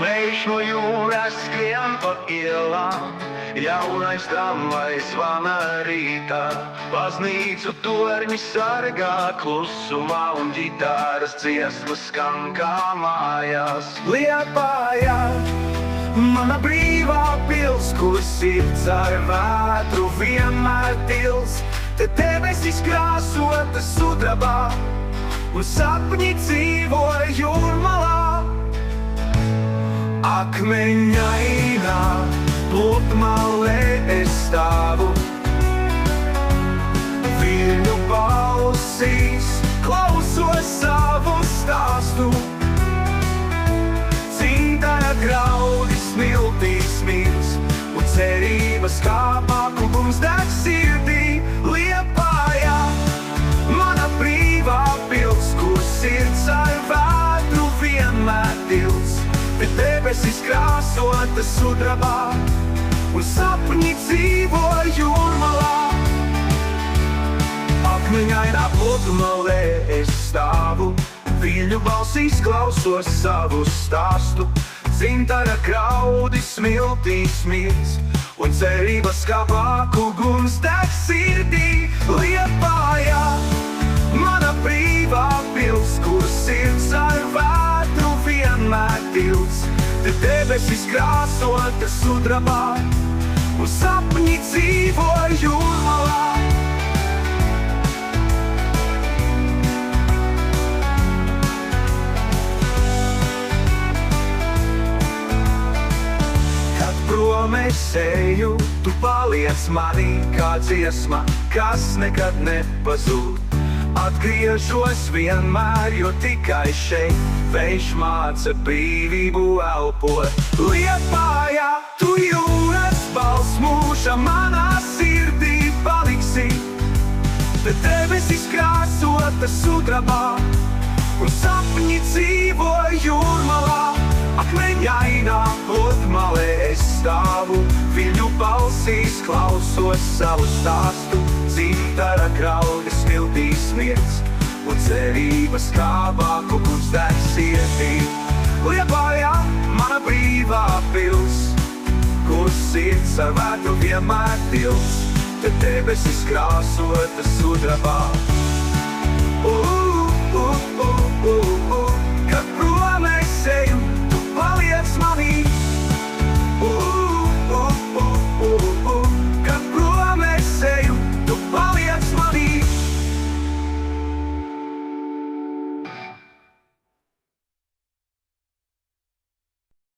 Lejš no jūras skrien pa ielām, jaunais tramvajs zvana rītā. Baznīcu torņi sargā klusumā un ģitāras dziesmas skan kā mājās. Liepājā, mana brīvā pils, kur sirds ar vētru vienmēr tils. Te debesis krāsotas sudrabā un sapņi dzīvo jūrmalā. Akmeņainā pludmalē es stāvu, viļņu balsīs klausos savu stāstu. Dzintara graudi smiltīs mīls un cerības kāpā kukums deg sirdī. Liepājā, mana brīvā pils, kur sirds ar vētru vienmēr tils. Te debesis krāsotas sudrabā un sapņi dzīvo jūrmalā. Akmeņainā pludmalē es stāvu, viļņu balsīs klausos savu stāstu. Dzintara graudi smiltīs mīls un cerības kāpā uguns deg sirdī. Liepājā, mana brīvā pils, kur sirds ar vētru vienmēr tils. Te debesis krāsotas sudrabā un sapņi dzīvo jūrmalā. Prom es eju, tu paliec manī kā dziesma, kas nekad nepazūd. Atgriežos vienmēr, jo tikai šeit vējš māca brīvību elpot. Liepājā, tu jūras balss mūža manā sirdī paliksi. Te debesis krāsotas sudrabā un sapņi dzīvo jūrmalā. Akmeņainā pludmalē es stāvu, viļņu balsīs klausos savu stāstu. Dzintara graudi smiltīs smiedz un cerības kāpā uguns deg sirdī. Liepājā, mana brīvā pils, kur sirds ar vētru vienmēr tils. Te debesis krāsotas sudrabā.